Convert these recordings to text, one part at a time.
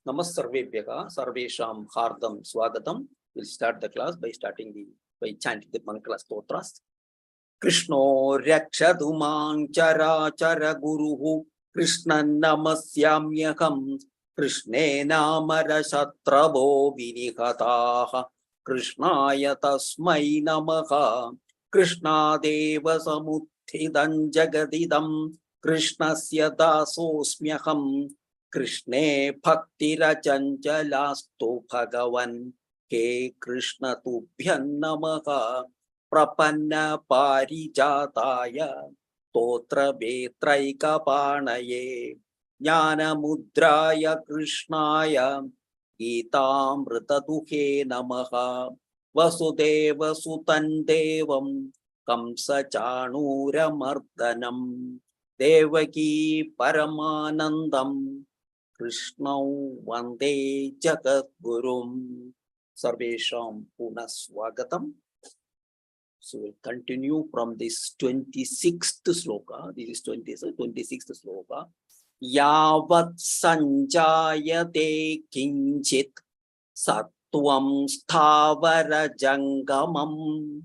Namasarvebhyaha Sarvesham Hardam Swagatam. We'll start the class by chanting the Mangala Stotras. Krishno Rakshadu Manchara Chara Guruhu Krishna Namasyamyakam Krishne Namara Satravo Vinihataha Krishnaya Tasmai Namaha Krishna Deva Samuthidan Jagadidam Krishnasya Dasosmyaham Krishne Bhaktirajanjalastu Bhagavan He Krishna Tubhyan Namaha Prapanna Parijataya Totra Vetraika Panaye Jnana Mudraya Krishnaya Gita Duhe Namaha Vasudeva Sutandevam Kamsa Chanura Mardanam Devaki Paramanandam Krishna Vande Jagadgurum Sarvesham Punaswagatam. So we'll continue from this 26th sloka. This is 26th sloka. Yavat sanjayate kinchit sattvam sthavara jangamam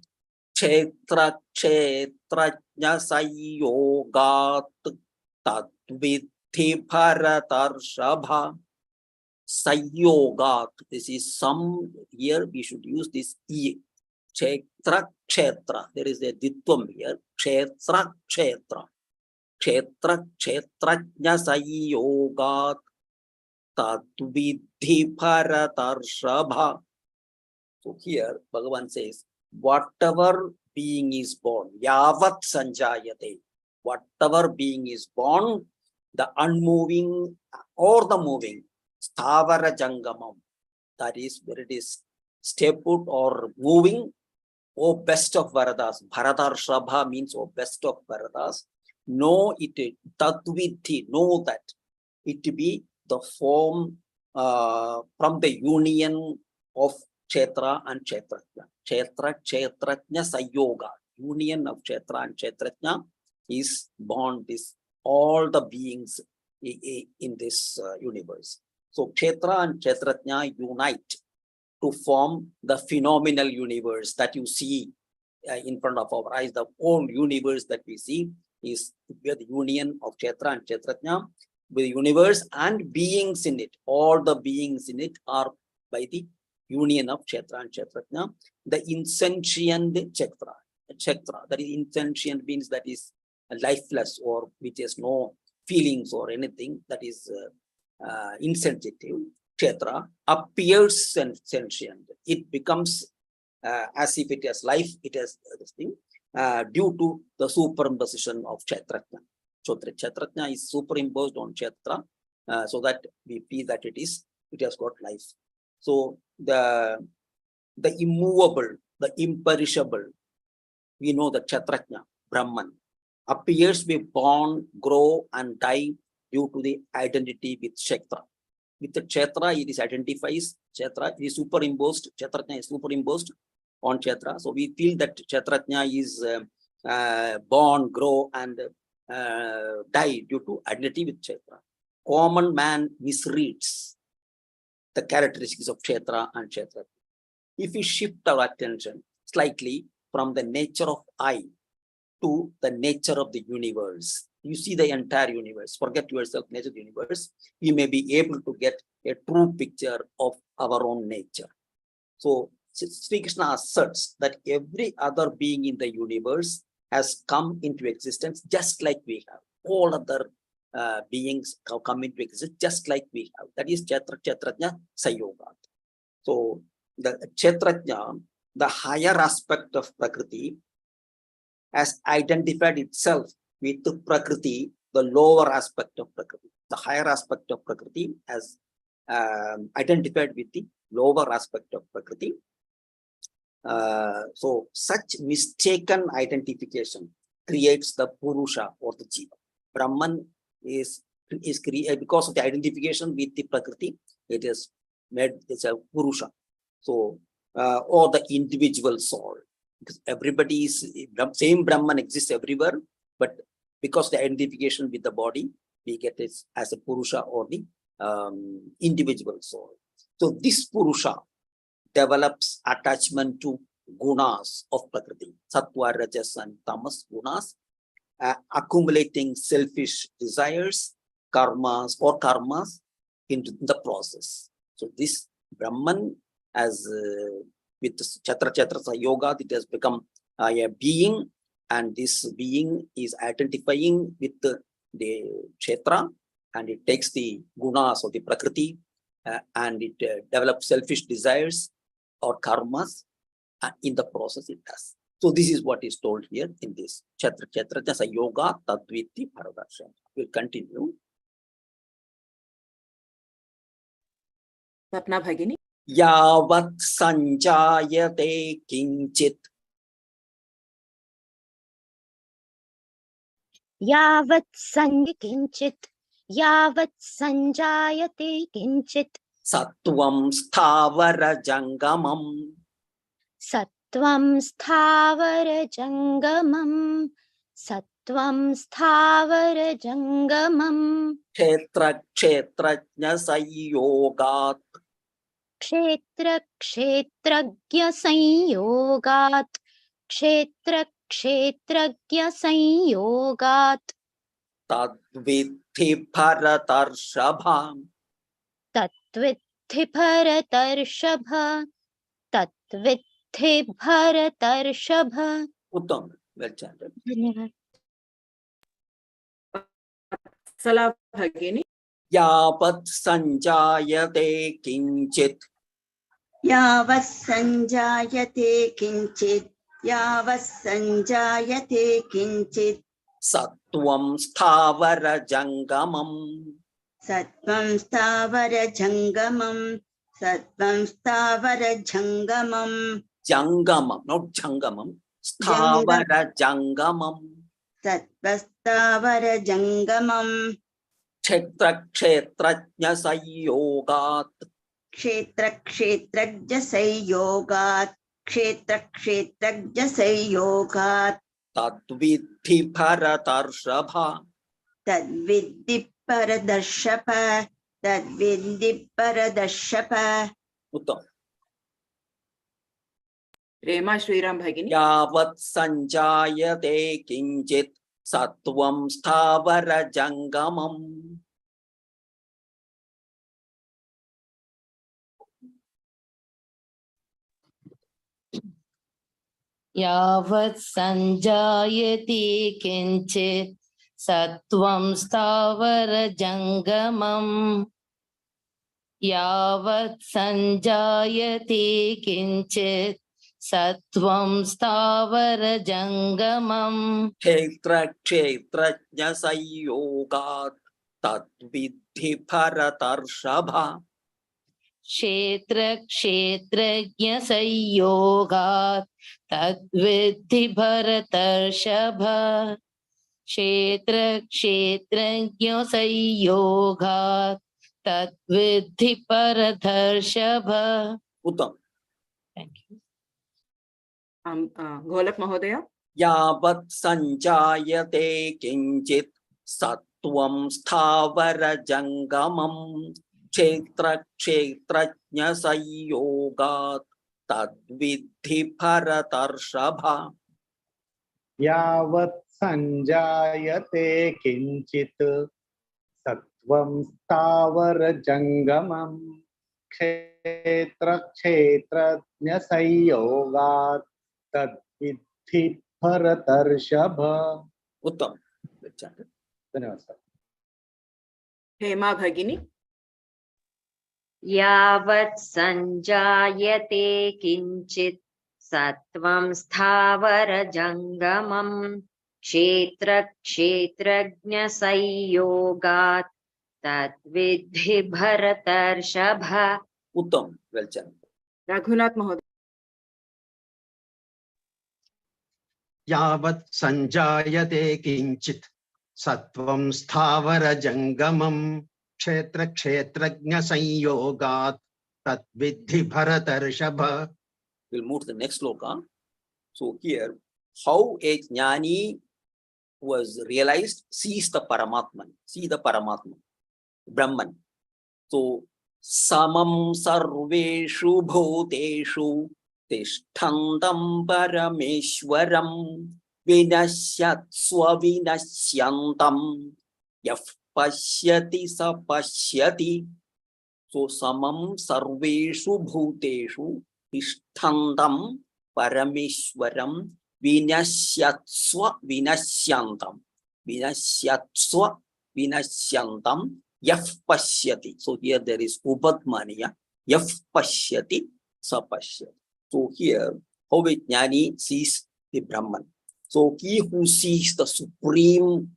kshetra kshetrajna sayogat tadvidhi bharatarshabha. Sayogat. This is some, here we should use this E. Kshetra, kshetra. There is a ditvam here. Kshetra, kshetra. Kshetra, kshetrajna sayogat tadvidhi bharatarshabha. So here Bhagavan says, whatever being is born, yavat sanjayate, whatever being is born, the unmoving or the moving, sthavara jangamam, that is where it is stay put or moving, O best of Varadas. Bharatarshabha means O best of Varadas. Know it, tatvidhi, know that it to be the form from the union of Kshetra and Kshetratna. Kshetra, Kshetratna Sayoga. Union of Kshetra and Kshetratna is born this, all the beings in this universe. So Kshetra and Kshetratna unite to form the phenomenal universe that you see in front of our eyes. The whole universe that we see is the union of Kshetra and Kshetratna with the universe and beings in it. All the beings in it are by the union of Kshetra and Kshetratna. The insentient Kshetra, that is insentient means that is lifeless or which has no feelings or anything, that is insensitive. Kshetra appears sentient. It becomes as if it has life, it has this thing, due to the superimposition of Kshetratna. So the Kshetratna is superimposed on Kshetra so that we feel that it has got life. So the immovable, the imperishable, we know the Kshetratna, Brahman, appears to be born, grow and die due to the identity with Kshetra. With the Kshetra, it is identifies Kshetra, it is superimposed, Kshetratna is superimposed on Kshetra. So we feel that Kshetratna is born, grow and die due to identity with Kshetra. Common man misreads the characteristics of Kshetra and Kshetratna. If we shift our attention slightly from the nature of I to the nature of the universe, you see the entire universe, forget yourself, nature of the universe, we may be able to get a true picture of our own nature. So Sri Krishna asserts that every other being in the universe has come into existence just like we have. All other beings have come into existence just like we have. That is Kshetratna Sayoga. So the Kshetratna, the higher aspect of Prakriti, has identified itself with the Prakriti, the lower aspect of Prakriti. The higher aspect of Prakriti has identified with the lower aspect of Prakriti. So such mistaken identification creates the Purusha or the Jiva. Brahman is created because of the identification with the Prakriti. It is made as a Purusha. So or the individual soul. Because everybody is, same Brahman exists everywhere, but because the identification with the body, we get it as a Purusha or the individual soul. So this Purusha develops attachment to gunas of Prakriti, Sattva, Rajas, and Tamas gunas, accumulating selfish desires, karmas into the process. So this Brahman, as with Chatra Yoga, it has become a being, and this being is identifying with the Kshetra, and it takes the gunas of the Prakriti, and it develops selfish desires or karmas, and in the process it does. So this is what is told here in this Chatra Yoga Tadviti Paradarshan. We'll continue. Sapna Bhagini. Yavat sanjayate kinchit. Yavat sanjayate kinchit. Sattvam sthavara jangamam. Sattvam sthavara jangamam. Sattvam sthavara jangamam. Kshetra kshetrajna sayogat. Kshetra kshetrajna sanyogat. Kshetra kshetrajna sanyogat. Tadviddhi bharatarshabha. Tatvidhi bharatarshabha. Tatvidhi bharatarshabha. Uttam, well chanted. Dhanyavad. Sala Bhagini. Yavat sanjayate kinchit. Yavat sanjayate kinchit. Yavat sanjayate kinchit. Sattvam sthavara jangamam. Sattvam sthavara jangamam. Sattvam sthavara jangamam. Jangamam, not jangamam. Sthavara jangamam. Sattva sthavara jangamam. Kshetra kshetrajna sayogat. Kshetra kshetrajya sayogat. Kshetra kshetrajya sayogat. Tadviddhi bharatarshabha. Tadviddhi paradarshapa. Tadviddhi paradarshapa. Uttam. Rema Shriram Bhagini. Yavat sanjayate kinchit. Sattvam sthavara jangamam. Yavat sanjayati kinchit sattvam sthavara jangamam. Yavat sanjayati kinchit sattvam sthavara jangamam. Kshetra kshetrajna sayogat. Tadviddhi bharatarshabha. Kshetra kshetrajna sayogat tadviddhi bharatarshabha. Kshetra kshetrajna sayogat tadviddhi bharatarshabha. Uttam. Thank you. Golak Mahodaya. Yavat sanjayate kinchit. Sattvam sthavara jangamam. Kshetra kshetrajna sayogat. Tadviddhi bharatarshabha. Yavat sanjayate kinchit sattvam sthavara jangamam. Kshetra kshetrajna sayogat tadviddhi bharatarshabha. Uttam. धन्यवाद सर. Hema Bhagini. Yavat sanjayate kinchit sattvam sthavara jangamam kshetra kshetrajna sayogat tadvidhi bharatarshabha. Uttam. Well chanted. Raghunath Mahodaya. Yavat sanjayate kinchit sattvam sthavara jangamam kshetra kshetrajna sanyogat tadviddhi bharatarshabha. We'll move to the next sloka. So here, how a jnani was realized sees the Paramatman, see the Paramatman, Brahman. So samam sarveshu bhuteshu tishthantam parameshwaram vinashyatsva vinashyantam yaf pashyati sa pashyati. So samam sarveshu bhuteshu tishthantam parameshwaram vinashyatsva vinashyantam. Vinashyatsva vinashyantam yaf pashyati. So here there is upadmaniya. Yaf pashyati sa pashyati. So here how a jnani sees the Brahman. So he who sees the Supreme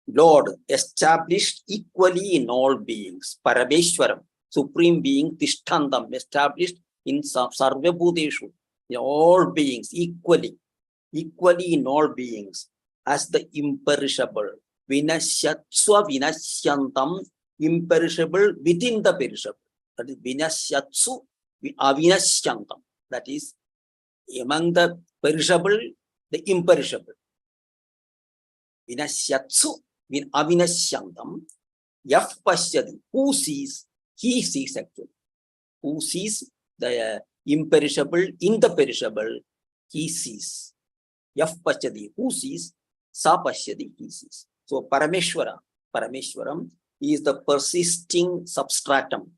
Lord established equally in all beings, Parameshwaram, Supreme Being, Tishthantam, established in Sarva Bhuteshu, in all beings, equally in all beings, as the imperishable, Vinasyatsva Vinashyantam, imperishable within the perishable. That is Vinasyatsu Avinashyantam. That is among the perishable, the imperishable. Vinasyatsu Avinashyantam Yaf Pashyati. Who sees? He sees actually. Who sees the imperishable in the perishable? He sees. Yaf Pashyati. Who sees? Sa Pashyati. He sees. So Parameshwaram is the persisting substratum.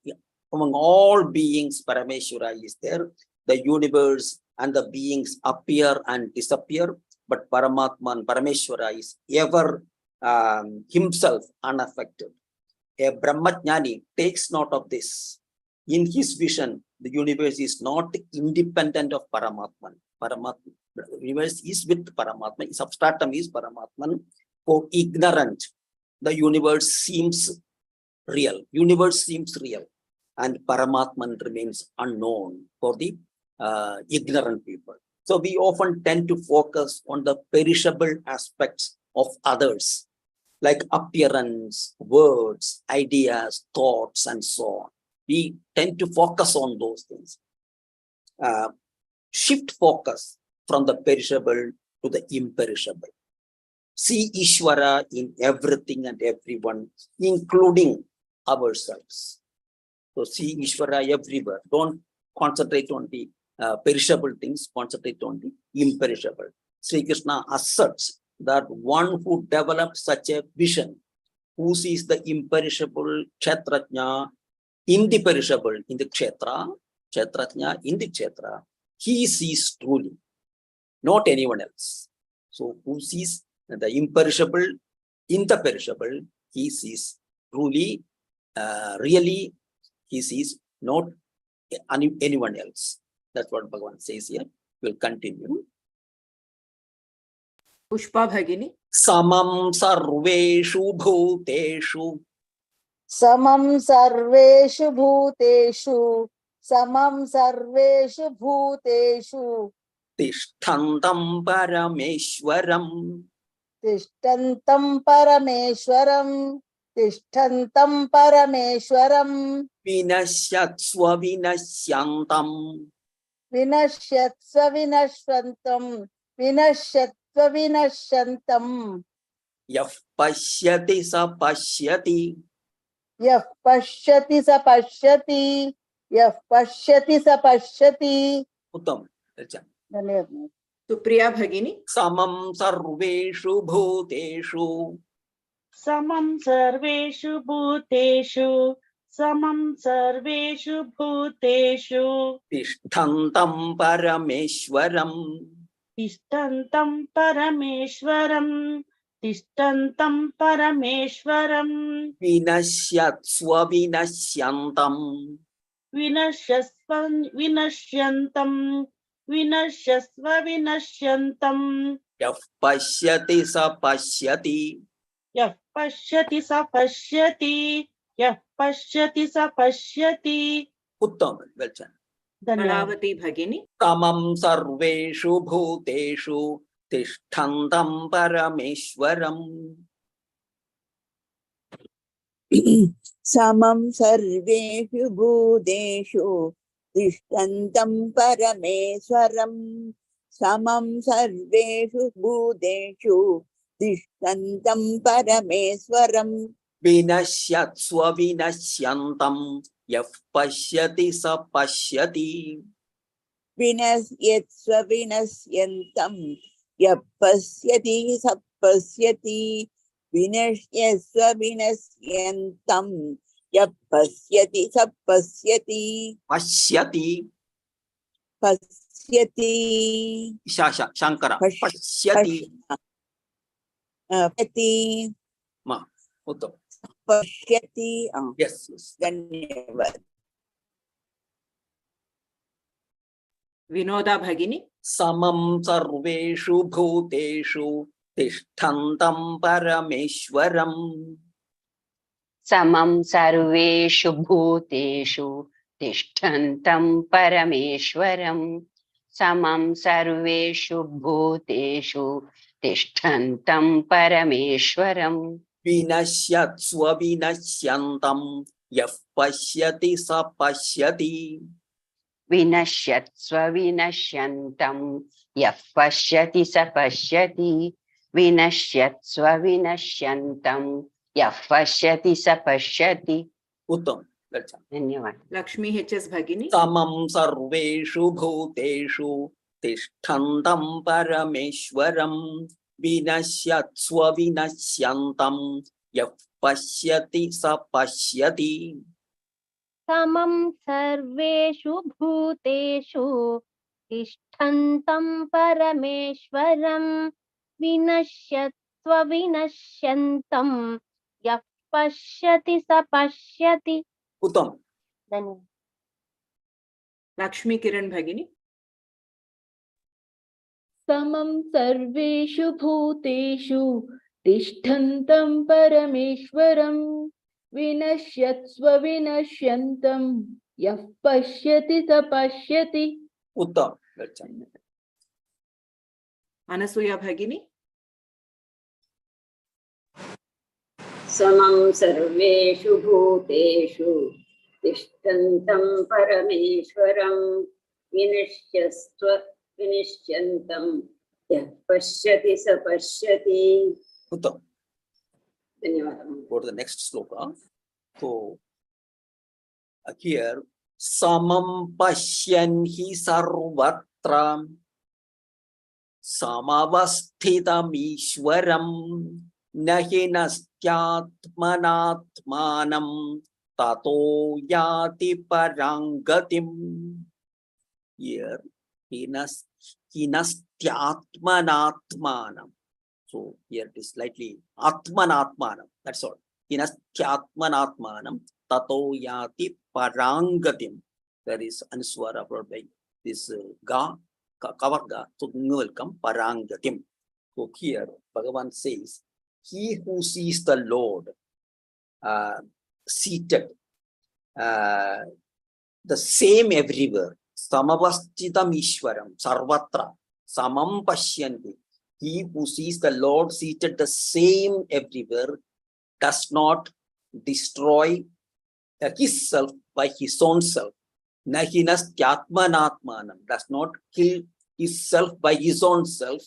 Among all beings, Parameshwara is there. The universe and the beings appear and disappear, but Paramatman, Parameshwara is ever himself unaffected. A Brahmajnani takes note of this. In his vision, the universe is not independent of Paramatman. Paramatman, the universe is with Paramatman. Substratum is Paramatman. For ignorant, the universe seems real. Universe seems real, and Paramatman remains unknown for the ignorant people. So we often tend to focus on the perishable aspects of others, like appearance, words, ideas, thoughts, and so on. We tend to focus on those things. Shift focus from the perishable to the imperishable. See Ishvara in everything and everyone, including ourselves. So see Ishvara everywhere. Don't concentrate on the perishable things, concentrate on the imperishable. Sri Krishna asserts that one who develops such a vision, who sees the imperishable Kshetrajna in the perishable, in the Kshetra, Kshetrajna in the Kshetra, he sees truly, not anyone else. So who sees the imperishable in the perishable, he sees truly, really, he sees not anyone else. That's what Bhagavan says here. We'll continue. Pushpa Bhagini. Samam sarveshu bhuteshu. Samam sarveshu bhuteshu. Samam sarveshu bhuteshu. Tishthantam parameshwaram. Tishtantam parameshwaram. Tishtantam parameshwaram. Vinashyatsva vinashyantam. Vinashyatsva vinashyantam. Vinashyatva vinashyantam. Yaf pashyati sa pashyati. Yah pashyati sa pashyati. Yah pashyati sa pashyati. Uttam. Dhanyavad. Supriya Bhagini. Samam sarveshu bhuteshu. Samam sarveshu bhuteshu. Samam sarveshu bhuteshu. Tishthantam parameshwaram. Tishtantam parameshwaram. Tishtantam parameshwaram. Vinashyatsva vinashyantam. Vinashyasvam vinashyantam. Vinashyasva vinashyantam. Yaf pashyati sa pashyati. Yah pashyati sa pashyati. Yah pashyati sa pashyati. Uttam. Well done. Dhanyavad. Kalavati Bhagini. Tamam sarveshu bhuteshu tishthantam parameshwaram. Samam sarveshu bhuteshu tishtantam parameswaram. Samam sarveshu bhuteshu tishtantam parameswaram. Vinasyatsva vinasyantam yaf pashyati sa pashyati. Vinasyetsva vinasyantam yah pasyati sa pasyati. Vinasyetsva vinasyantam yah pasyati sa pasyati. Pashyati. Pasyati. Shankara. Pash- Pashyati. Pasyati. Ma. Uttam. Pasyati. Yes, yes. Dhanyavad. Vinoda Bhagini. Samam sarveshu bhuteshu tishtantam parameshwaram. समं सर्वेषु भूतेषु तिष्ठन्तं परमेश्वरं समं सर्वेषु भूतेषु तिष्ठन्तं परमेश्वरं Vinasyatsva vinasyantam yaf pashyati sa pashyati. विनश्यत्स्व विनश्यन्तं यः पश्यति स पश्यति विनश्यत्स्व विनश्यन्तं यः पश्यति स पश्यति Uttam. That's all. धन्यवाद Lakshmi HS Bhagini. Samam sarveshu bhuteshu tishtantam parameshwaram vinasyatsva vinasyantam yaf pashyati sa pashyati. समं सर्वेषु भूतेषु तिष्ठन्तं परमेश्वरं विनश्यत्स्व विनश्यन्तं यः पश्यति स पश्यति. Uttam. धन्यवाद. Lakshmi Kiran Bhagini. समं सर्वेषु भूतेषु तिष्ठन्तं परमेश्वरं विनश्यत्स्व विनश्यन्तं यः पश्यति स पश्यति. Uttam. That's all. Anasuya Bhagini. समं सर्वेषु भूतेषु तिष्ठन्तं परमेश्वरं विनश्यस्त्व विनिश्यन्तं यः पश्यति स पश्यति. Uttam. धन्यवादः. Go to the next sloka. So here samam pashyan hi sarvatra samavasthitam ishwaram nahi nastyatmanatmanam tato yati parangatim. Here hinastyatmanatmanam. So here it is slightly atmanatmanam. That's all. Hinastyatmanatmanam tato yati parangatim. There is anuswara followed by this ga, kavarga. So will come parangatim. So here Bhagavan says, he who sees the Lord seated, the same everywhere, samavastitam ishwaram, sarvatra, samam pashyanti. He who sees the Lord seated the same everywhere does not destroy himself by his own self. Nahinasthyatmanatmanam, does not kill himself by his own self,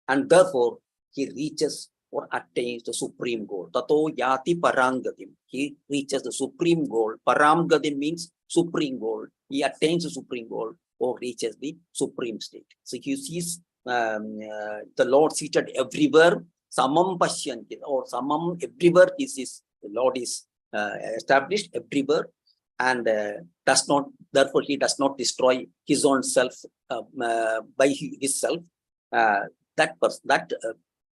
and therefore he reaches or attains the supreme goal. Tato yati parangatim. He reaches the supreme goal. Paramgatim means supreme goal. He attains the supreme goal or reaches the supreme state. So he sees the Lord seated everywhere, samam pashyanti, or samam everywhere is the Lord is established everywhere, and does not, therefore he does not destroy his own self by his self. That person, that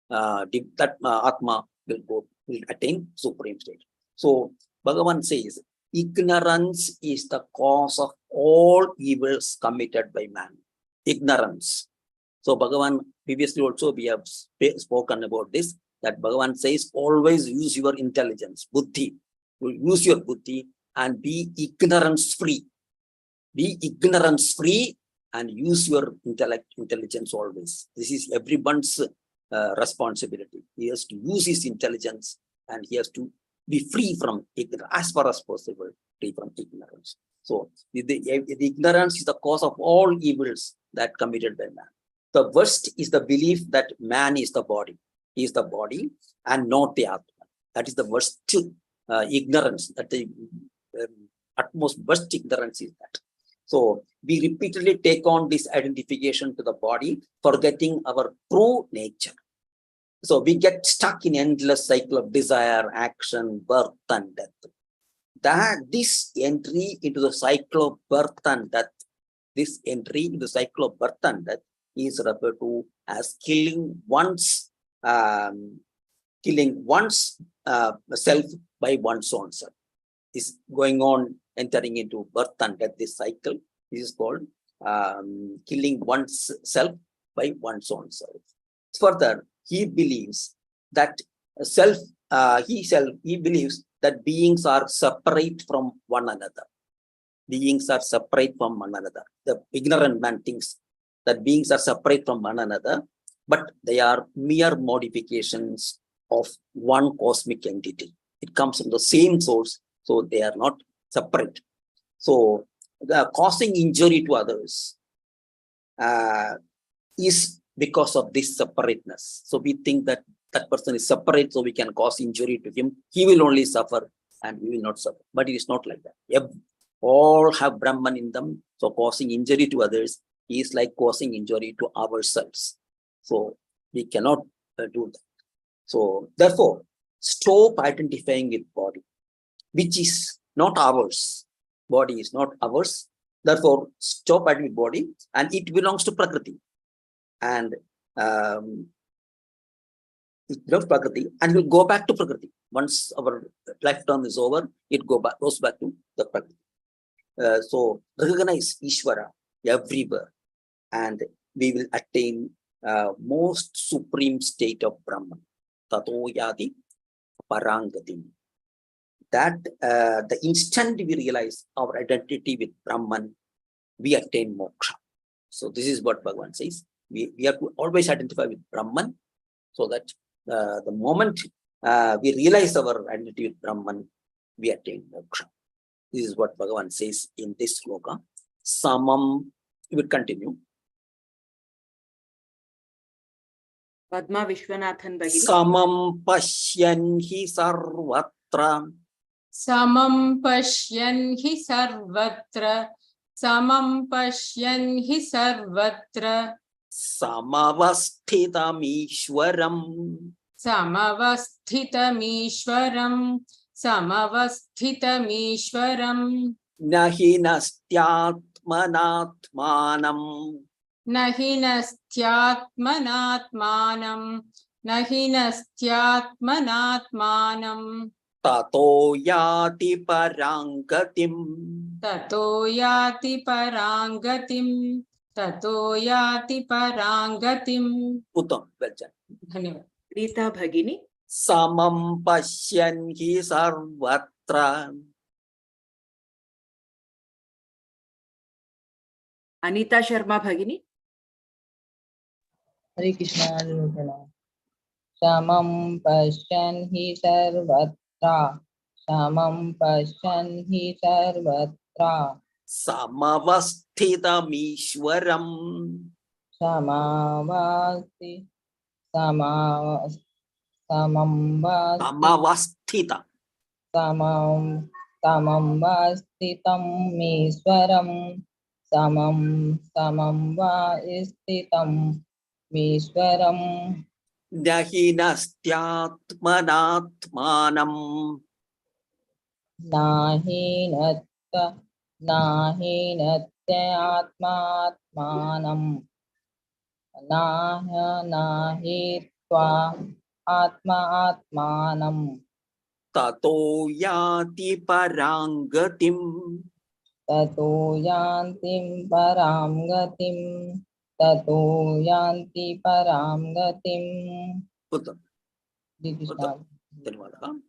Atma will attain supreme state. So Bhagavan says, ignorance is the cause of all evils committed by man. Ignorance. So Bhagavan, previously also we have spoken about this, that Bhagavan says, always use your intelligence, buddhi. Use your buddhi and be ignorance free. Be ignorance free and use your intelligence always. This is everyone's responsibility. He has to use his intelligence and he has to be free from ignorance, as far as possible, free from ignorance. So the ignorance is the cause of all evils that committed by man. The worst is the belief that man is the body. He is the body and not the Atma. That is the worst ignorance, that the utmost worst ignorance is that. So we repeatedly take on this identification to the body, forgetting our true nature. So we get stuck in endless cycle of desire, action, birth and death. That this entry into the cycle of birth and death, this entry into the cycle of birth and death is referred to as killing one's self by one's own self. Is going on, entering into birth and death, this cycle. This is called killing one's self by one's own self. Further, he believes that he believes that beings are separate from one another. Beings are separate from one another. The ignorant man thinks that beings are separate from one another, but they are mere modifications of one cosmic entity. It comes from the same source, so they are not separate. So causing injury to others is because of this separateness. So we think that that person is separate, so we can cause injury to him. He will only suffer and we will not suffer. But it is not like that. All have Brahman in them. So causing injury to others is like causing injury to ourselves. So we cannot do that. So therefore, stop identifying with body, which is not ours. Body is not ours. Therefore, stop identifying with body, and it belongs to Prakriti. And it belongs to Prakriti, and will go back to Prakriti. Once our lifetime is over, it goes back to the Prakriti. So recognize Ishvara everywhere, and we will attain most supreme state of Brahman. Tato yati parangati. That the instant we realize our identity with Brahman, we attain moksha. So this is what Bhagavan says. We have to always identify with Brahman, so that the moment we realize our identity with Brahman, we attain moksha. This is what Bhagavan says in this sloka. Samam, we will continue. Padma Vishwanathan Bhagini. Samam pashyan hi sarvatra. Samam pashyan hi sarvatra. Samam pashyan hi sarvatra. Samavasthitam Ishwaram. Samavasthitam Ishwaram. Samavasthitam Ishwaram. Nahi nastyatmanatmanam. Nahi nastyatmanatmanam. Nahi nastyatmanatmanam. Tato yati parangatim. Tato yati parangatim. Tato yati parangatim. Uttam, well done. Dhanyavad. Rita Bhagini. Samam pashyan hi sarvatra. Anita Sharma Bhagini. Hare Krishna. Samam pashyan hi sarvatra. Samam pashyan hi sarvatra. Samavasthitam Ishwaram. Samavasthita. Samamvastitam Meeswaram. Samamvastitam Meeswaram. Nahi nastyatmanatmanam. Nahi natyatmatmanam. Nahi tva atmanam. Tato yati parangatim. Tato yantim param gatim. Tato yanti param gatim. Uttam. Krishna. Dhanyavadah.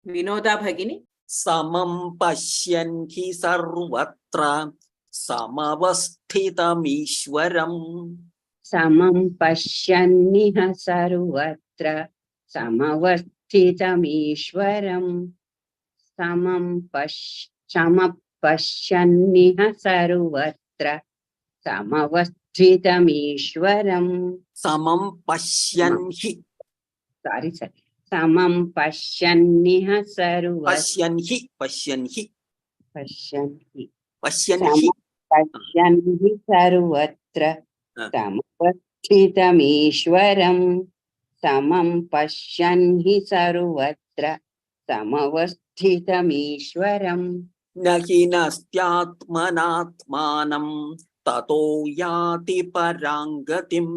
Vinoda Bhagini. Samam pashyan hi sarvatra. Samavasthitam Ishwaram. Samam pashyanniha sarvatra. Samavasthitam Ishwaram. Samapashyanniha sarvatra. Samavasthitam Ishwaram. Samam pashyan hi. Sorry. Samam Pashyanniha Sarvatra. Pashyanhi, pashyanhi, Pashyanhi. pashyanhi. Pashyanhi Sarvatra. Ah. Samavasthitamishwaram. Samam Pashyanhi Sarvatra. Samavasthitamishwaram. Nahi nastyatmanatmanam tato yati parangatim.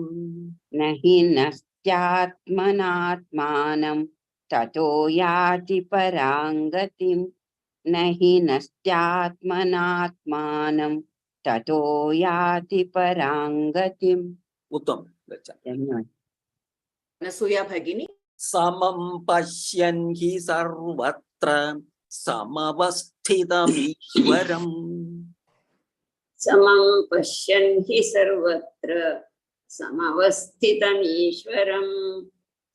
Nahi nastyatmanatmanam tato yati parangatim. Nahi nastyatmanatmanam tato yati parangatim. Uttam. Dhanyawad. Anasuya Bhagini. Samam pashyanhi sarvatra samavasthidamishwaram. Samam pashyanhi sarvatra samavasthitamishwaram.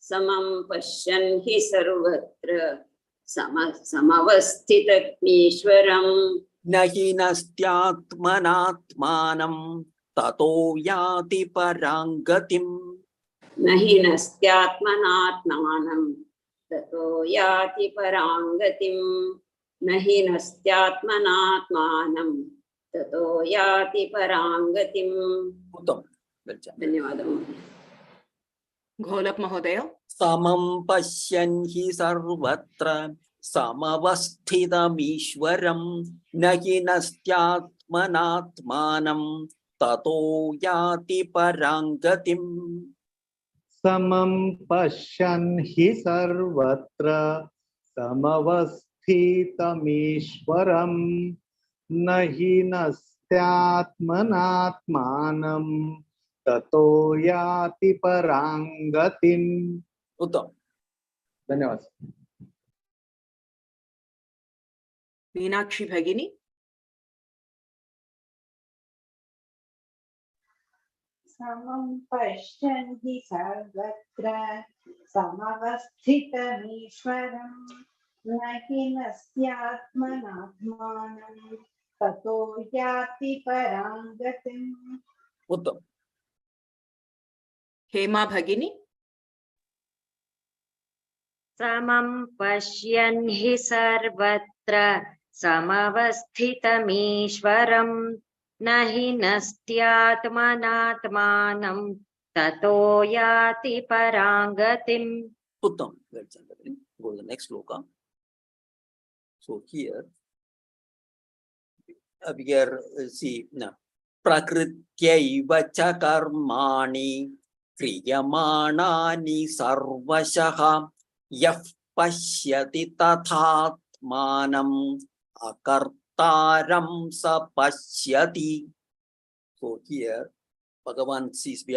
Samam pashyanhi sarvatra samavasthitamishwaram. Nahi nastyatmanatmanam tato yati parangatim. Nahi nastyatmanatmanam tato yati parangatim. Nahi nastyatmanatmanam tato yati parangatim. Uttam. Dhanyawadamu. Gholak Mahodaya. Samam pashyanhi sarvatra samavasthidamishwaram nahi nastyatmanatmanam tato yati parangatim. Samam Pashyanhi Sarvatra Samavasthitamishwaram Nahi Nastyatmanatmanam Tato Yati Parangatim. Uttam. Dhanyawad. Meenakshi Bhagini. Samam Pashyanhi Sarvatra Samavasthitamishwaram Nahi nastyatmanatmanam Tato yati parangatim. Uttam. Hema Bhagini. Samam Pashyanhi Sarvatra Samavasthitamishwaram Nahi nastyatmanatmanam Tato yati parangatim. Uttam. Go to the next sloka. So here we are see now. Prakrityaiva cha karmani kriyamanani sarvashaha yah pashyati tathatmanam akartaram sa pashyati. So here Bhagavan sees we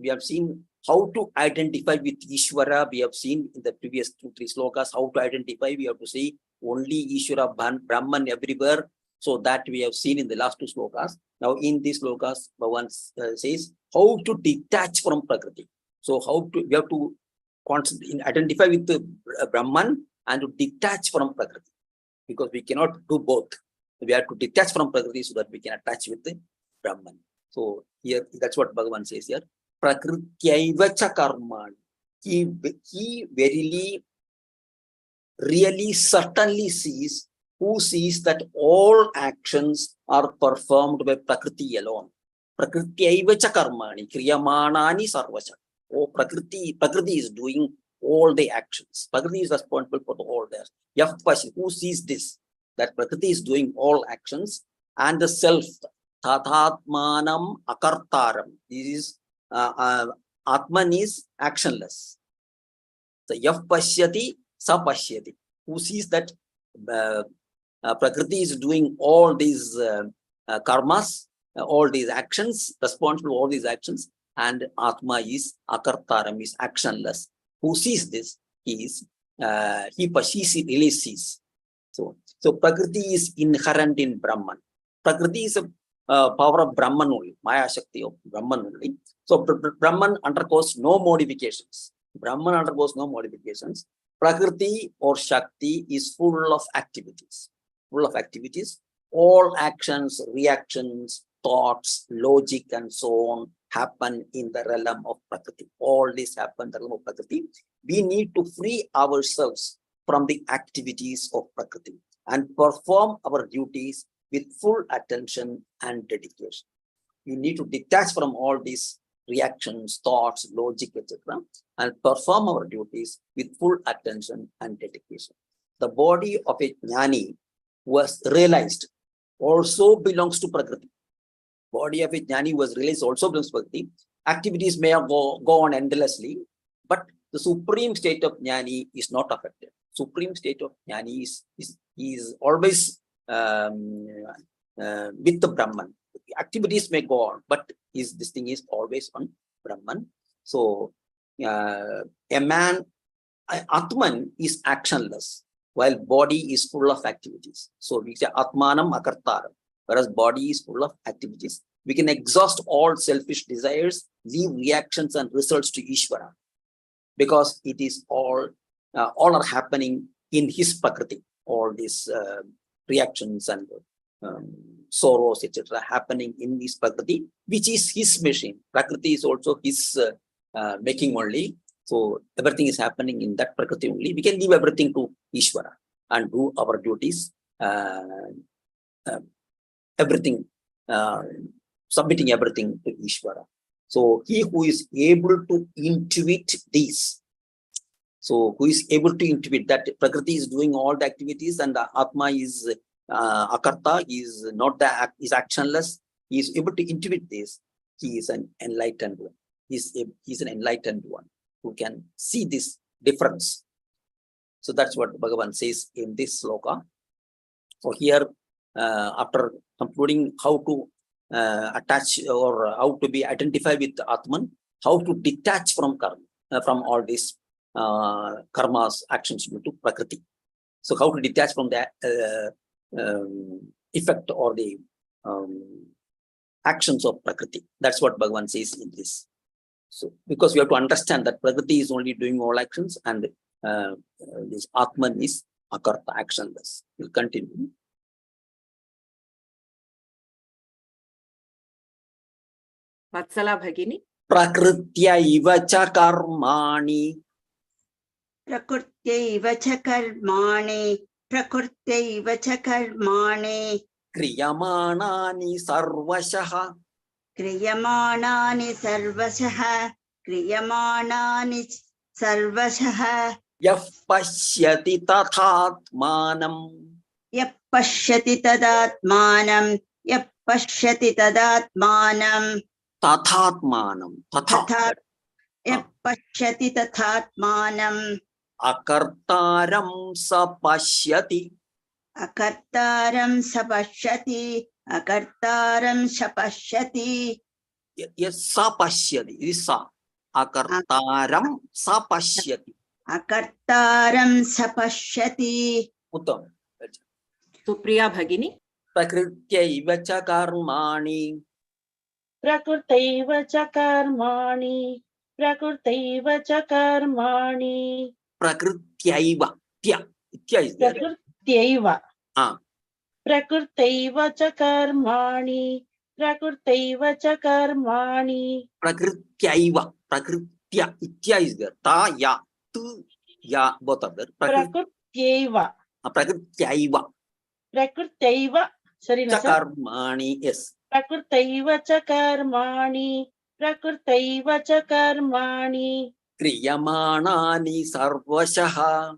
have seen how to identify with Ishvara. We have seen in the previous 2-3 slokas how to identify. We have to see only Ishvara, Brahman everywhere. So that we have seen in the last 2 slokas. Now in these slokas, Bhagavan says how to detach from Prakriti. So we have to identify with the Brahman and to detach from Prakriti, because we cannot do both. We have to detach from Prakriti so that we can attach with the Brahman. So here that's what Bhagavan says here. Prakrityaiva cha karmani. He verily, really, certainly sees. Who sees that all actions are performed by Prakriti alone. Prakrityaiva cha karmani kriyamanani sarvasha. Oh, Prakriti is doing all the actions. Prakriti is responsible for all that. Yahpashi, who sees this? That Prakriti is doing all actions, and the self, tathatmanam akartaram. This is Atman is actionless. So yahpashyati sapashyati. Who sees that Prakriti is doing all these karmas, all these actions, responsible for all these actions, and Atma is akartaram, is actionless. Who sees this? He really sees. So Prakriti is inherent in Brahman. Prakriti is a power of Brahman only, Maya Shakti of Brahman only. So Brahman undergoes no modifications. Brahman undergoes no modifications. Prakriti or Shakti is full of activities. All actions, reactions, thoughts, logic, and so on happen in the realm of Prakriti. All this happen in the realm of Prakriti. We need to free ourselves from the activities of Prakriti and perform our duties with full attention and dedication. We need to detach from all these reactions, thoughts, logic, etc., and perform our duties with full attention and dedication. The body of a jnani was realized also belongs to Prakriti. Body of a jnani was realized also belongs to Prakriti. Activities may go on endlessly, but the supreme state of jnani is not affected. Supreme state of jnani is always with the Brahman. Activities may go on, but this thing is always on Brahman. So a man, Atman is actionless, while body is full of activities. So we say Atmanam Akartaram, whereas body is full of activities. We can exhaust all selfish desires, leave reactions and results to Ishvara, because it is all are happening in his Prakriti. All these reactions and sorrows, etc., happening in his Prakriti, which is his machine. Prakriti is also his making only. So everything is happening in that Prakriti only. We can leave everything to Ishvara and do our duties, everything, submitting everything to Ishvara. So he who is able to intuit these, so who is able to intuit that Prakriti is doing all the activities and the Atma is Akarta, is not the, is actionless, he is able to intuit this, he is an enlightened one. He is an enlightened one who can see this difference. So that's what Bhagavan says in this sloka. So here, after concluding how to attach or how to be identified with Atman, how to detach from karma, from all these karmas, actions due to Prakriti. So how to detach from the effect or the actions of Prakriti. That's what Bhagavan says in this. So because we have to understand that Prakriti is only doing all actions and this Atman is Akarta, actionless. We'll continue. Vatsala Bhagini. Prakritya iva cha karmani. Prakrtyaiva cha karmani. Prakrtyaiva cha karmani. Kriyamanani sarvashaha. Kriyamanani sarvashaha. Kriyamanani sarvashaha. Yah pashyati tathatmanam. Yah pashyati tadatmanam. Yah pashyati tadatmanam. Tathatmanam. Tathat. Yah pashyati tathatmanam. Akartaram sa pashyati. Akartaram sapashyati. Akartaram sapashyati. Yes, sa pashyati. This is sa. Akartaram sa pashyati. Akartaram sapashyati. Uttam. Supriya Bhagini. Prakritya iva cha karmani. Prakrtaiva cha karmani. Prakrtaiva cha karmani. Prakritya iva. Tya. Tya is there. Prakrtyaiva. Ah. Prakrtaiva cha karmani. Prakrtaiva cha karmani. Prakritya iva. Prakritya. Itya is there. Ta ya. Tu ya. Both of them. Prakrtyaiva. Prakritya iva. Prakrtaiva. Sorry, Cha sir. karmani. Yes. Prakrtaiva cha karmani. Prakrtaiva cha karmani. Kriyamanani sarvashaha.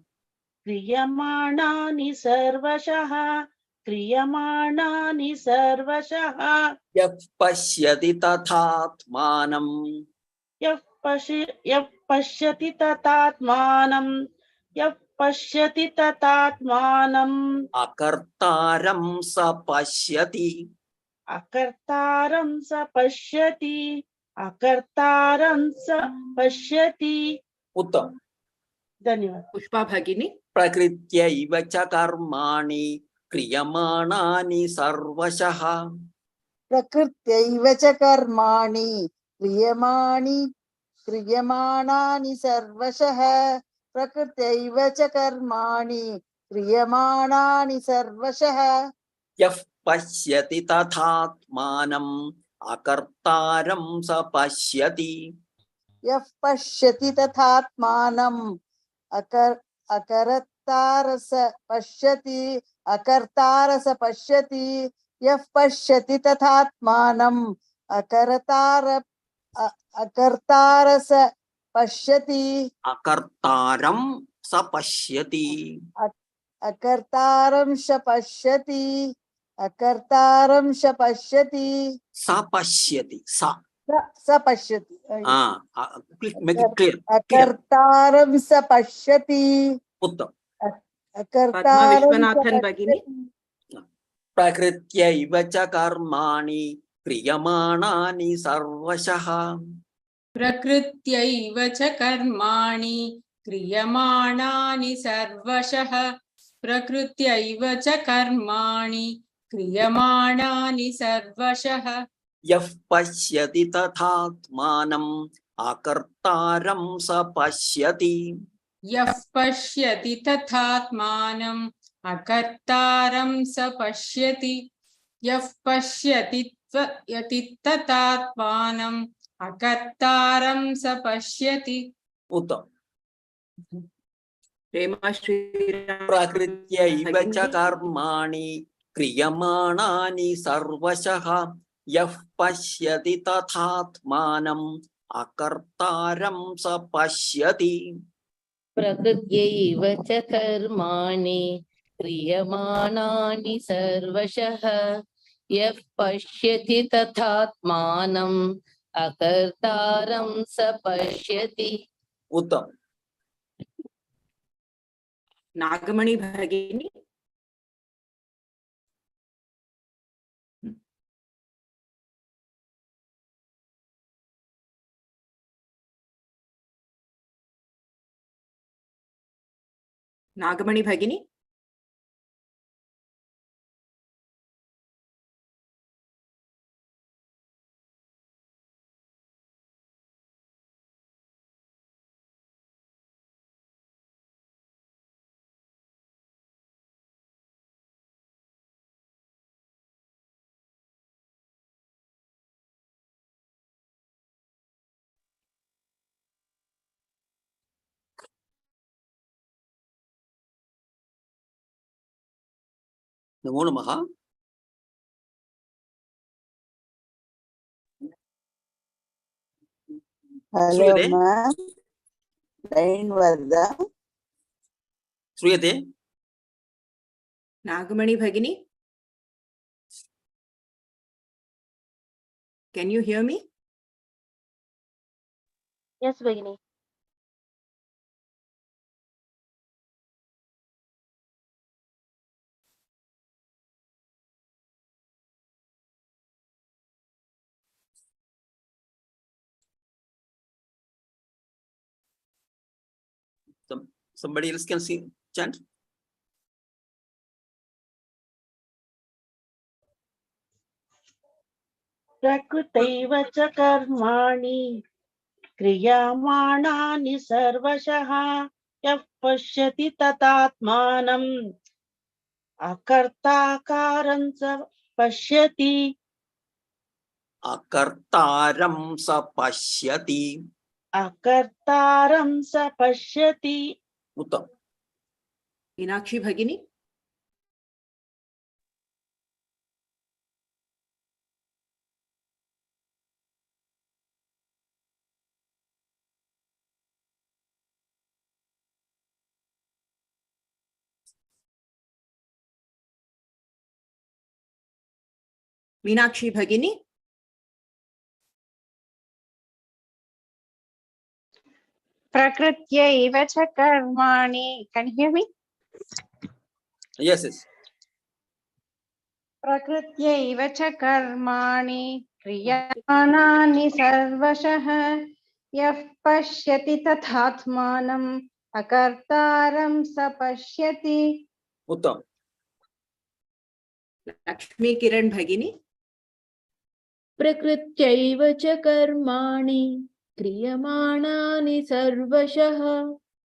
Kriyamanani sarvashaha. Kriyamanani sarvashaha. Yah pashyati tathatmanam. Yah pashyati tatatmanam. Yah pashyati tatatmanam. Akartaram sa pashyati. Akartaram sa pashyati. Akartaram sa pashyati. Uttam. Dhanyavad. Pushpa Bhagini. Prakritya iva cha karmani. Kriyamanani sarvashaha. Prakrtyaiva cha karmani. Kriyamanani sarvashaha. Prakrtyaiva cha karmani. Kriyamanani sarvashaha. Yah pashyati tathatmanam. अकर्तारं स पश्यति यः पश्यति तथात्मानम् अकर्तारस पश्यति अकर्तारस पश्यति यः पश्यति तथात्मानम् अकर्तारस पश्यति अकर्तारं स पश्यति अकर्तारं स पश्यति अकर्तारं स पश्यति स पश्यति स स पश्यति make it clear अकर्तारं स पश्यति उत्तम पद्मा अकर्तारं स विश्वनाथन भगिनी पश्यति प्रकृत्यैव च कर्माणि क्रियमाणानि सर्वशः प्रकृत्यैव च कर्माणि क्रियमाणानि सर्वशः प्रकृत्यैव च कर्माणि क्रियमाणानि सर्वशः यः पश्यति तथात्मानम् अकर्तारं स पश्यति यः पश्यति तथात्मानम् अकर्तारं स पश्यति यः पश्यति तथात्मानम् अकर्तारं स पश्यति उत्तम प्रेमा श्रीराम प्रकृत्यैव च भगिनी कर्माणि क्रियमाणानि सर्वशः यः पश्यति तथात्मानम् अकर्तारं स पश्यति प्रकृत्यैव च कर्माणि क्रियमाणानि सर्वशः यः पश्यति तथात्मानम् अकर्तारं स पश्यति उत्तम नागमणि भगिनी नागमणि भगिनी नमो नमः हेलो श्रूयते मैम लाइन वद्दा श्रूयते नागमणि भगिनी can you hear me Yes, Bhagini. Somebody else can see chant प्रकृतैव च कर्माणि क्रियमाणानि सर्वशः यः पश्यति तथात्मानम् अकर्ताकारं स पश्यति अकर्तारं स पश्यति अकर्तारं स पश्यति उत्तम मीनाक्षी भगिनी मीनाक्षी भगिनी प्रकृत्यैव च कर्माणि. Can you hear me? yes yes प्रकृत्यैव च कर्माणि क्रियमाणानि सर्वशः यः पश्यति तथात्मानम् अकर्तारं स पश्यति. उत्तम लक्ष्मी किरण भगिनी प्रकृत्यैव च कर्माणि क्रियमाणानि सर्वशः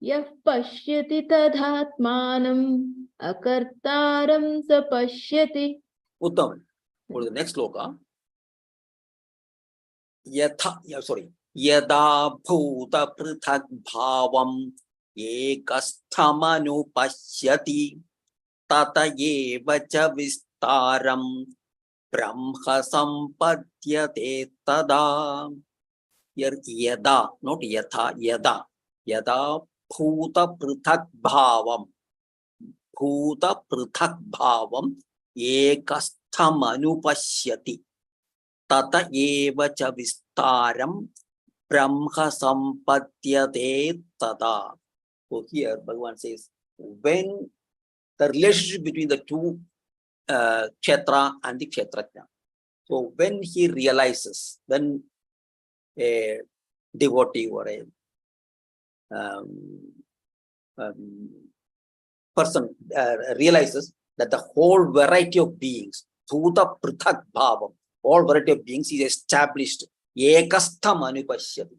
यः पश्यति तथात्मानम् अकर्तारं स पश्यति उत्तम go to the next shloka Yada bhuta prithak bhavam ekasthamanupashyati tata eva cha vistaram brahma sampadyate tada. Here yada, not yatha, yada. Yada bhuta prithak bhavam. Bhuta prithak bhavam ekastham anupashyati tata eva cha vistaram brahma sampadyate tada. So here Bhagavan says, when the relationship between the two kshetra and the kshetrajna. So when he realizes, when a devotee or a person realizes that the whole variety of beings, bhuta prithak bhavam, all variety of beings is established, ekastham anupashyati,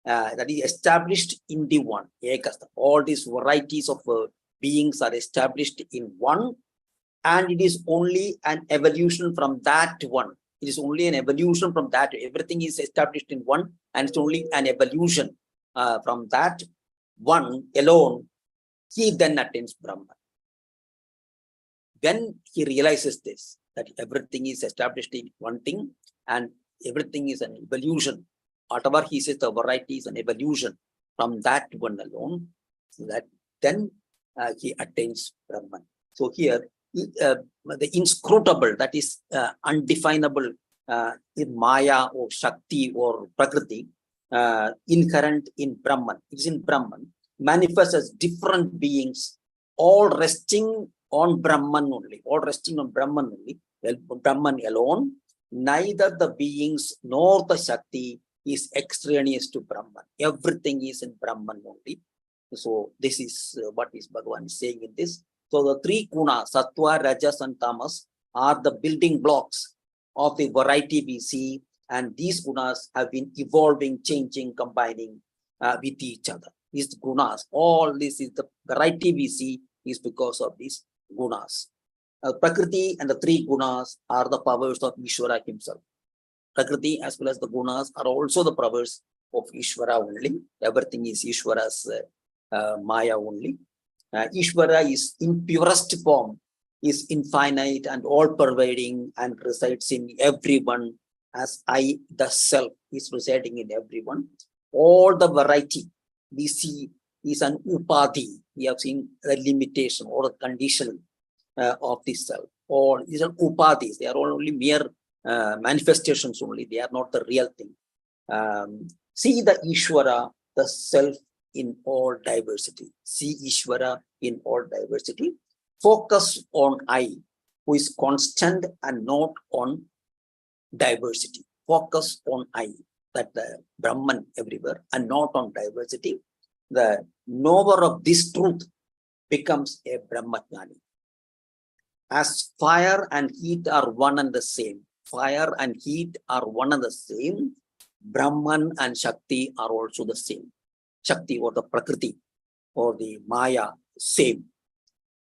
that is established in the one, ekastha. All these varieties of beings are established in one, and it is only an evolution from that one. It is only an evolution from that. Everything is established in one, and it's only an evolution from that one alone. He then attains Brahman. When he realizes this, that everything is established in one thing and everything is an evolution, whatever he says, the variety is an evolution from that one alone, so that then he attains Brahman. So here, the inscrutable, that is undefinable in Maya or Shakti or Prakriti, inherent in Brahman, it is in Brahman, manifests as different beings, all resting on Brahman only, all resting on Brahman only, Brahman alone. Neither the beings nor the Shakti is extraneous to Brahman. Everything is in Brahman only. So this is what is Bhagavan saying in this. So the three gunas, Sattva, Rajas and Tamas, are the building blocks of the variety we see, and these gunas have been evolving, changing, combining with each other. These gunas, all this is the variety we see is because of these gunas. Prakriti and the three gunas are the powers of Ishvara himself. Prakriti as well as the gunas are also the powers of Ishvara only. Everything is Ishvara's Maya only. Ishvara is in purest form, is infinite and all-pervading and resides in everyone, as I, the self, is residing in everyone. All the variety we see is an upadhi. We have seen the limitation or the condition of the self. All these are upadhis. They are all only mere manifestations only. They are not the real thing. See the Ishvara, the self, in all diversity. See Ishvara in all diversity. Focus on I, who is constant and not on diversity. Focus on I, that the Brahman everywhere, and not on diversity. The knower of this truth becomes a Brahmajnani. As fire and heat are one and the same, fire and heat are one and the same, Brahman and Shakti are also the same. Shakti or the Prakriti or the Maya, same.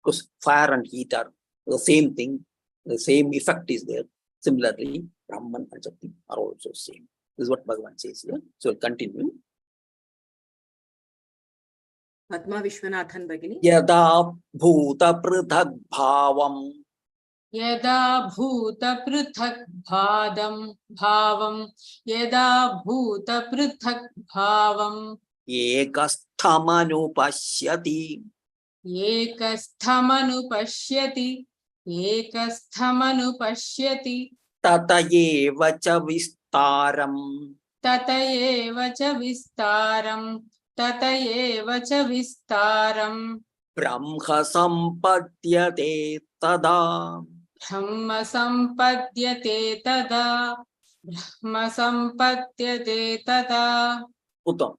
Because fire and heat are the same thing, the same effect is there. Similarly, Brahman and Shakti are also same. This is what Bhagavan says here. So we'll continue. Padma Vishwanathan Bhagini. Yada bhuta prithak bhavam. Yada bhuta prithak bhavam. Yada bhuta prithak bhavam. Ekasthamanupashyati. Ekasthamanupashyati. Ekasthamanupashyati. Tatayeva cha vistaram. Tatayeva cha vistaram. Tatayeva cha vistaram. Brahma sampadyate tada. Brahma sampadyate tada. Brahma sampadyate tada. Uttam.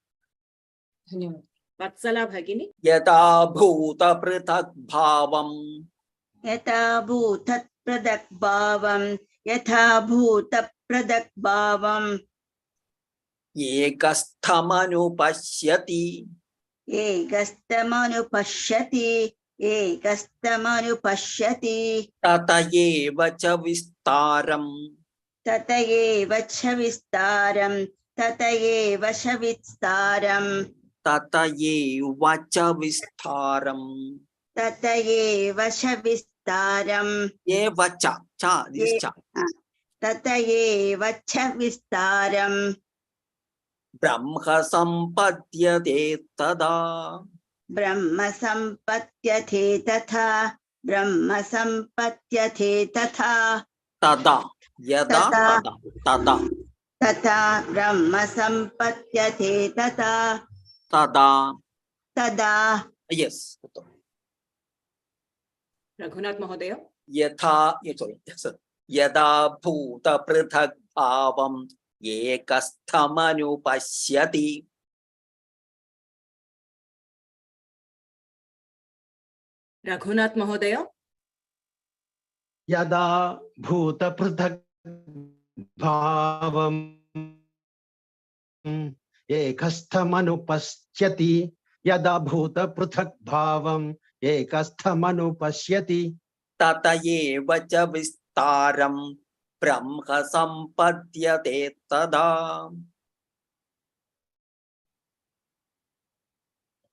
Dhanyawad. Vatsala Bhagini. Yata bhuta prithak bhavam. यथा भूत पृथक् भावम् यथा भूत पृथक् भावम् Ekasthamanupashyati. एकस्तमनुपश्यति Tatayeva cha vistaram. तत एव च विस्तारं तत एव च विस्तारं ततयेव च विस्तारम् तत एव च विस्तारं एव च this is च तत एव च विस्तारं ब्रह्म सम्पद्यते तदा ब्रह्म सम्पद्यते तथा ब्रह्म सम्पद्यते तथा तदा यदा तथा तदा तथा ब्रह्म सम्पद्यते तथा तदा तदा yes रघुनाथ महोदय यथा यदा भूत पृथक् भावम् एकस्थमनुपश्यति रघुनाथ महोदय यदा भूत पृथक् भावम् एकस्थमनुपश्यति यदा भूत पृथक् भावम् एकस्थमनुपश्यति तत एव च विस्तारम् ब्रह्म सम्पद्यते तदा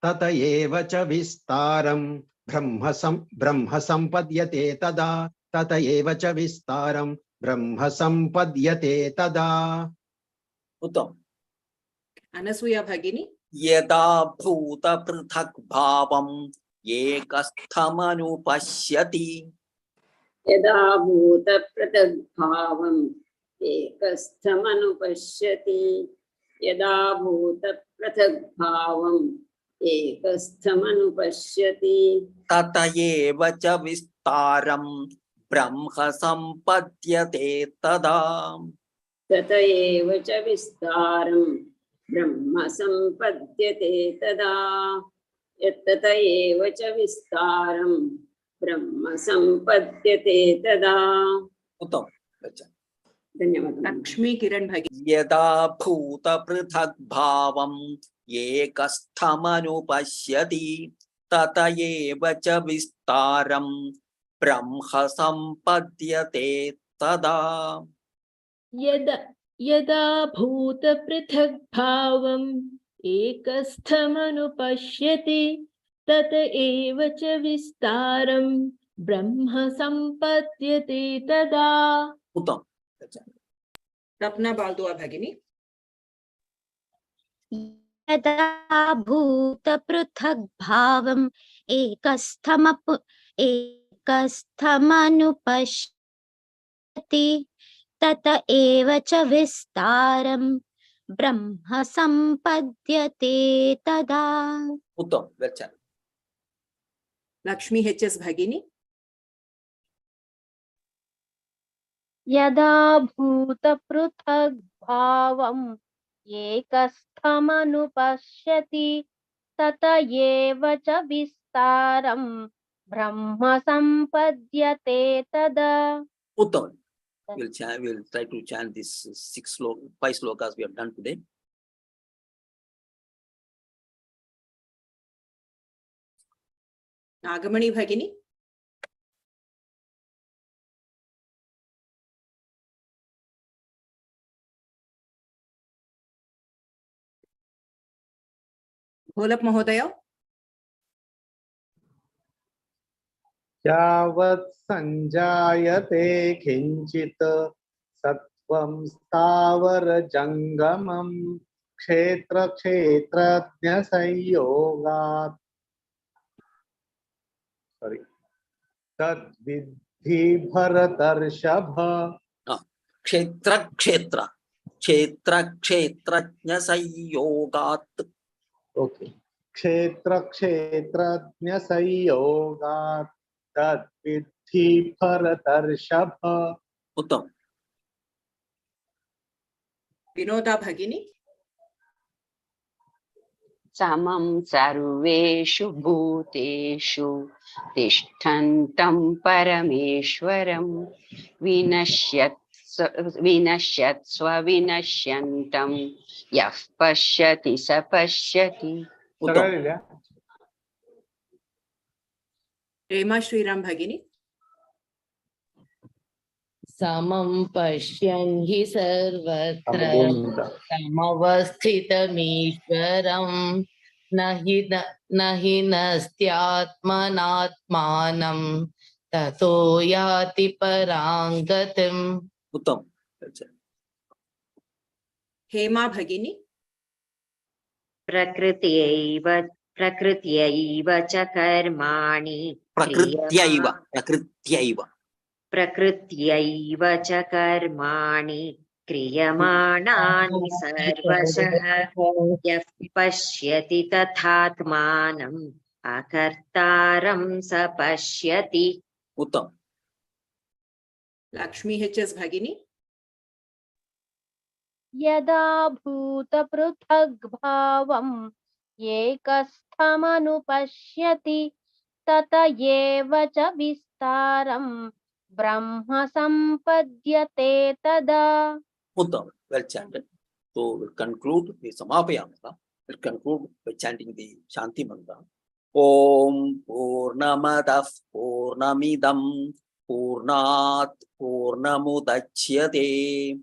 तत एव च विस्तारं ब्रह्म सम्पद्यते तदा तत एव च विस्तारं ब्रह्म सम्पद्यते तदा उत्तम अनसूया भगिनी यदा भूत पृथक् भावम् एकस्थमनुपश्यति यदा भूत पृथग्भावम् एकस्थमनुपश्यति यदा भूत पृथग्भावम् एकस्थमनुपश्यति तत एव च विस्तारम् ब्रह्म सम्पद्यते तदा तत एव च विस्तारम् ब्रह्म सम्पद्यते तदा तत एव च विस्तारम् ब्रह्म सम्पद्यते तदा उत्तम धन्यवादः लक्ष्मी किरण भगिनी यदा भूत पृथक् भावम् एकस्थमनुपश्यति तत एव च विस्तारम् ब्रह्म सम्पद्यते तदा यदा भूत पृथक् भावम् एकस्थमनुपश्यति तत एव च विस्तारं ब्रह्म सम्पद्यते तदा उत्तम रत्ना बालदुआ भगिनी यदा भूत पृथक् भावम् एकस्थमनुपश्यति तत एव च विस्तारं ब्रह्म सम्पद्यते तदा उत्तम गच्छामि लक्ष्मी HS भगिनी यदा भूतपृथग् भावम् एकस्थमनुपश्यति तत एव च विस्तारं ब्रह्म सम्पद्यते तदा उत्तम we'll try to chant this 5 slokas we have done today. नागमणि भगिनी घोलप महोदय यावत् संजायते किंचित् सत्वं स्थावर जंगमं क्षेत्र क्षेत्रज्ञ संयोगात् तद्विद्धि भरतर्षभ क्षेत्र क्षेत्रज्ञ संयोगात् ओके क्षेत्र क्षेत्रज्ञ संयोगात् तद्विद्धि भरतर्षभ उत्तम विनोदा भगिनी समं सर्वेषु भूतेषु तिष्ठन्तं परमेश्वरं विनश्यत्स्व विनश्यन्तं यः पश्यति स पश्यति रेमा श्रीराम भगिनी समं पश्यन् हि सर्वत्र Samavunda. समवस्थितमीश्वरं न हि नस्त्यात्मनात्मानं ततो याति परां गतिम्। उत्तम. हेमा भगिनी प्रकृत्यैव च कर्माणि प्रकृत्यैव प्रकृत्यैव च कर्माणि क्रियमाणानि सर्वशः यः पश्यति तथात्मानम् अकर्तारं स पश्यति। उत्तम. लक्ष्मी HS भगिनी यदा भूतपृथग्भावम् एकस्थमनुपश्यति तत एव च विस्तारं ब्रह्म सम्पद्यते तदा. Uttam. Well chanted. So we'll conclude the Samapayamata. We'll conclude by chanting the Shanti Mantra. Om Purnamadah Purnamidam Purnat Purnamudachyate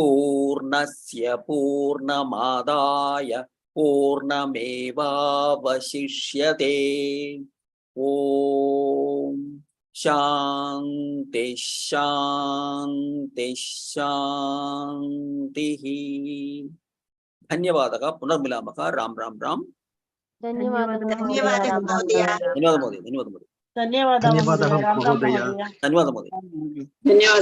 Purnasya Purnamadaya Purnamevavashishyate. Om Shanti Shanti Shanti. धन्यवादः. पुनर्मिलामः. राम राम राम. धन्यवादः धन्यवादः महोदय. धन्यवादः महोदय. धन्यवादः महोदय. ಧನ್ಯವಾದ ಧನ್ಯವಾದः ಮಹೋದಯ. ರಾಮ್ ರಾಮ್ ಮಹೋದಯ. ಮಹೋದಯ. धन्यवादः महोदय. धन्यवादः.